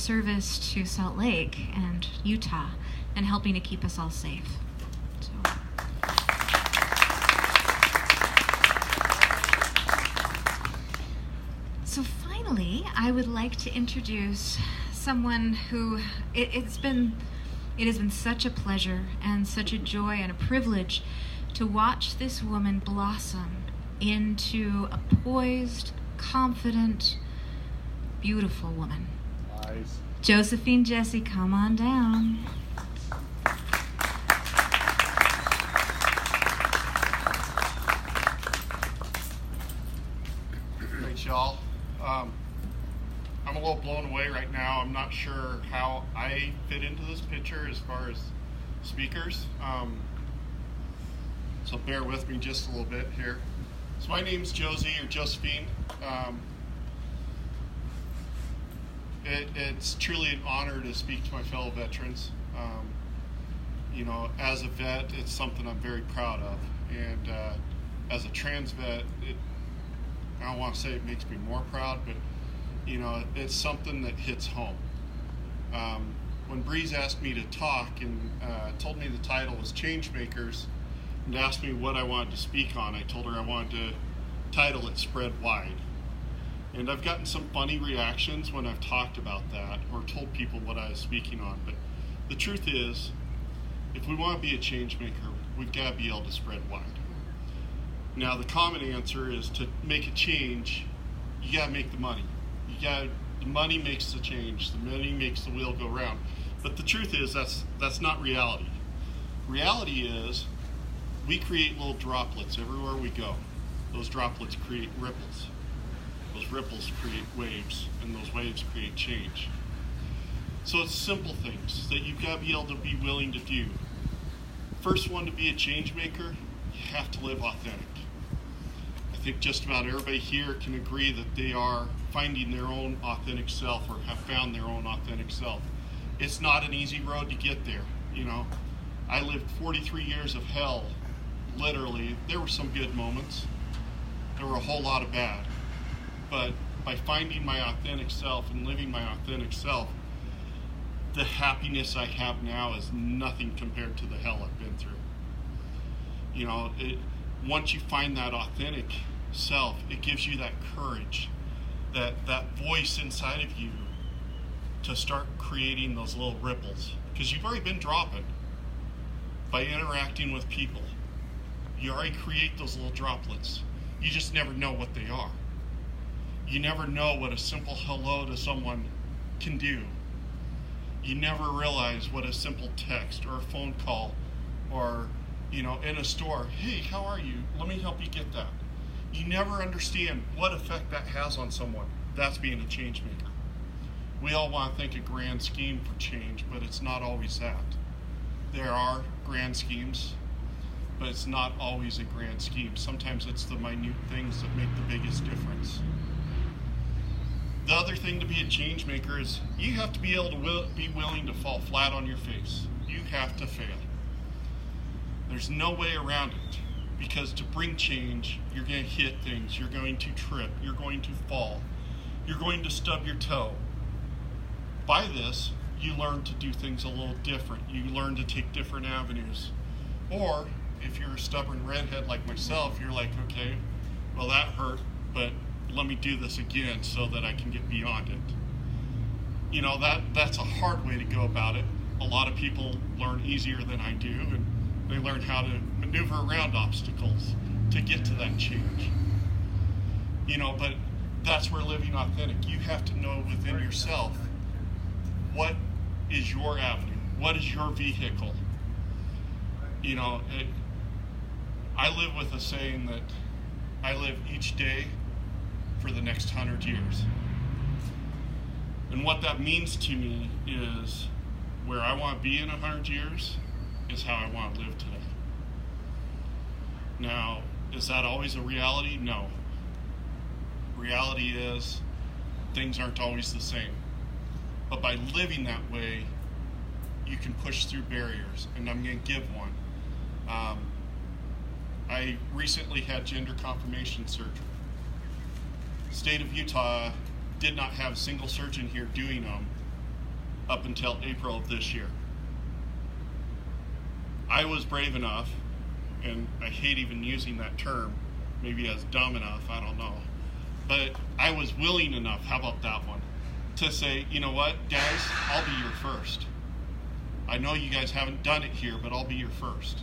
service to Salt Lake and Utah and helping to keep us all safe. So finally, I would like to introduce someone who it has been such a pleasure and such a joy and a privilege to watch this woman blossom into a poised, confident, beautiful woman. Nice. Josie, come on down. Thanks, y'all. I'm a little blown away right now. I'm not sure how I fit into this picture as far as speakers. So bear with me just a little bit here. So my name's Josie, or Josephine. It's truly an honor to speak to my fellow veterans. As a vet, it's something I'm very proud of. And as a trans vet, I don't want to say it makes me more proud, but it's something that hits home. When Breeze asked me to talk and told me the title was Changemakers and asked me what I wanted to speak on, I told her I wanted to title it Spread Wide. And I've gotten some funny reactions when I've talked about that or told people what I was speaking on. But the truth is, if we want to be a change maker, we've got to be able to spread wide. Now, the common answer is to make a change, you got to make the money. The money makes the change. The money makes the wheel go round. But the truth is, that's not reality. Reality is, we create little droplets everywhere we go. Those droplets create ripples. Those ripples create waves, and those waves create change. So it's simple things that you've got to be able to be willing to do. First one, to be a change maker, you have to live authentic. I think just about everybody here can agree that they are finding their own authentic self or have found their own authentic self. It's not an easy road to get there. I lived 43 years of hell, literally. There were some good moments. There were a whole lot of bad. But by finding my authentic self and living my authentic self, the happiness I have now is nothing compared to the hell I've been through. Once you find that authentic self, it gives you that courage, that voice inside of you to start creating those little ripples. Because you've already been dropping by interacting with people. You already create those little droplets. You just never know what they are. You never know what a simple hello to someone can do. You never realize what a simple text or a phone call or, in a store, hey, how are you? Let me help you get that. You never understand what effect that has on someone. That's being a change maker. We all want to think a grand scheme for change, but it's not always that. There are grand schemes, but it's not always a grand scheme. Sometimes it's the minute things that make the biggest difference. The other thing to be a change maker is you have to be able to be willing to fall flat on your face. You have to fail. There's no way around it, because to bring change, you're going to hit things, you're going to trip, you're going to fall, you're going to stub your toe. By this, you learn to do things a little different. You learn to take different avenues. Or, if you're a stubborn redhead like myself, you're like, okay, well that hurt, but let me do this again so that I can get beyond it. That's a hard way to go about it. A lot of people learn easier than I do, and they learn how to maneuver around obstacles to get to that change. But that's where living authentic. You have to know within yourself what is your avenue, what is your vehicle. I live with a saying that I live each day for the next 100 years. And what that means to me is where I want to be in 100 years is how I want to live today. Now, is that always a reality? No. Reality is things aren't always the same. But by living that way, you can push through barriers, and I'm going to give one. I recently had gender confirmation surgery. The state of Utah did not have a single surgeon here doing them up until April of this year. I was brave enough, and I hate even using that term, maybe as dumb enough, I don't know, but I was willing enough, how about that one, to say, you know what, guys, I'll be your first. I know you guys haven't done it here, but I'll be your first.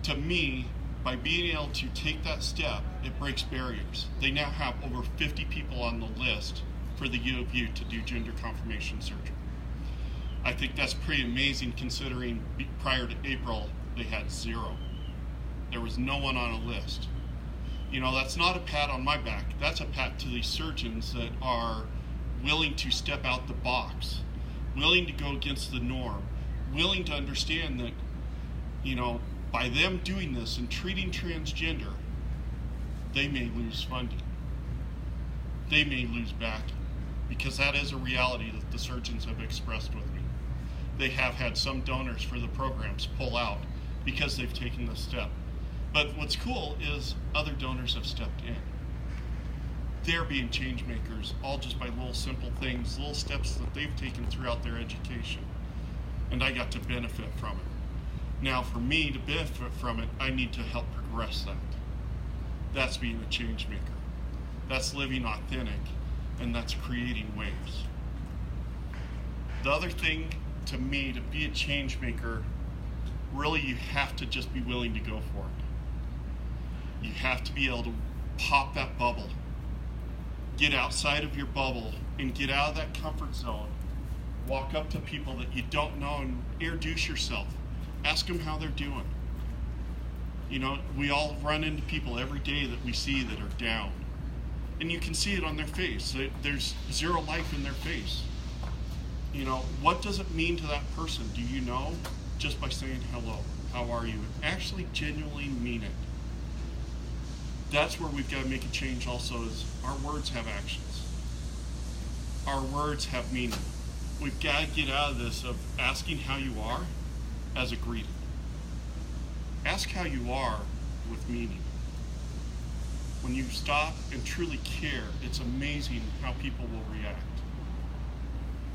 To me, by being able to take that step, it breaks barriers. They now have over 50 people on the list for the U of U to do gender confirmation surgery. I think that's pretty amazing considering prior to April, they had 0. There was no one on a list. You know, that's not a pat on my back. That's a pat to these surgeons that are willing to step out the box, willing to go against the norm, willing to understand that, you know, by them doing this and treating transgender, they may lose funding. They may lose backing, because that is a reality that the surgeons have expressed with me. They have had some donors for the programs pull out because they've taken this step. But what's cool is other donors have stepped in. They're being change makers, all just by little simple things, little steps that they've taken throughout their education. And I got to benefit from it. Now, for me to benefit from it, I need to help progress that. That's being a change maker. That's living authentic, and that's creating waves. The other thing, to me, to be a change maker, really you have to just be willing to go for it. You have to be able to pop that bubble. Get outside of your bubble and get out of that comfort zone. Walk up to people that you don't know and introduce yourself. Ask them how they're doing. You know, we all run into people every day that we see that are down. And you can see it on their face. There's zero life in their face. You know, what does it mean to that person? Do you know? Just by saying hello, how are you? Actually genuinely mean it. That's where we've got to make a change also, is our words have actions. Our words have meaning. We've got to get out of this of asking how you are as a greeting. Ask how you are with meaning. When you stop and truly care, it's amazing how people will react.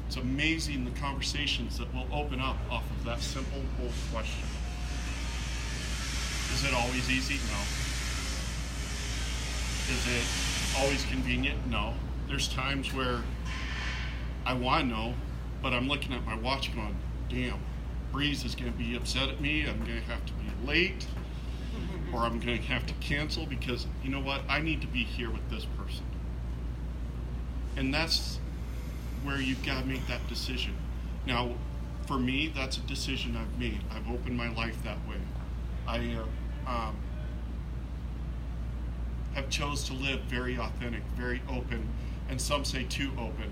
It's amazing the conversations that will open up off of that simple, bold question. Is it always easy? No. Is it always convenient? No. There's times where I want to know, but I'm looking at my watch going, damn, Breeze is going to be upset at me. I'm going to have to be late, or I'm going to have to cancel because, you know what, I need to be here with this person. And that's where you've got to make that decision. Now, for me, that's a decision I've made. I've opened my life that way. I have chose to live very authentic, very open, and some say too open.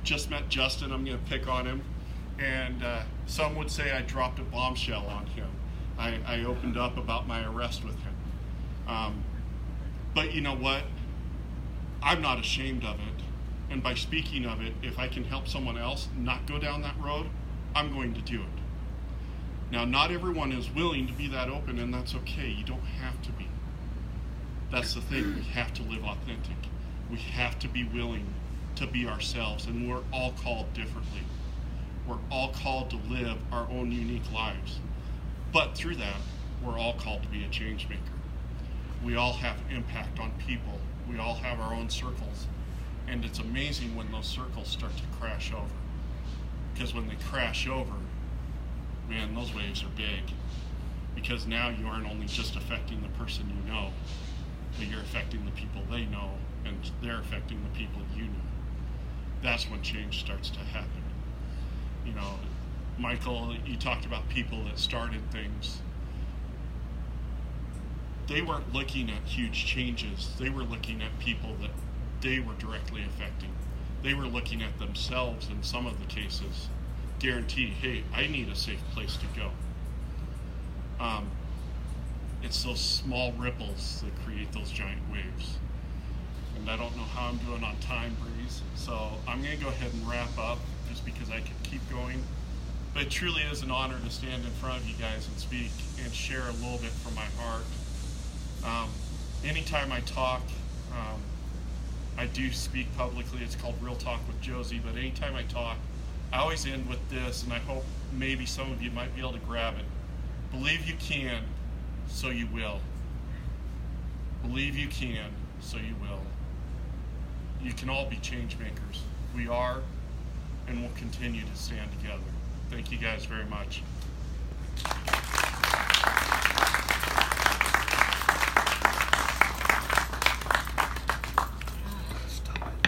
Just met Justin, I'm going to pick on him, and some would say I dropped a bombshell on him. I opened up about my arrest with him. But you know what? I'm not ashamed of it. And by speaking of it, if I can help someone else not go down that road, I'm going to do it. Now, not everyone is willing to be that open, and that's okay. You don't have to be. That's the thing. We have to live authentic. We have to be willing to be ourselves, and we're all called differently. We're all called to live our own unique lives. But through that, we're all called to be a change maker. We all have impact on people. We all have our own circles. And it's amazing when those circles start to crash over. Because when they crash over, man, those waves are big. Because now you aren't only just affecting the person you know, but you're affecting the people they know, and they're affecting the people you know. That's when change starts to happen. You know, Michael, you talked about people that started things. They weren't looking at huge changes. They were looking at people that they were directly affecting. They were looking at themselves in some of the cases. Guarantee, hey, I need a safe place to go. It's those small ripples that create those giant waves. And I don't know how I'm doing on time, Breeze, so I'm going to go ahead and wrap up just because I could keep going. But it truly is an honor to stand in front of you guys and speak and share a little bit from my heart. Anytime I talk, I do speak publicly. It's called Real Talk with Josie, but anytime I talk, I always end with this, and I hope maybe some of you might be able to grab it. Believe you can, so you will. Believe you can, so you will. You can all be change makers. We are, and will continue to stand together. Thank you guys very much.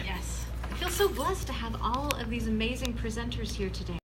Yes. I feel so blessed to have all of these amazing presenters here today.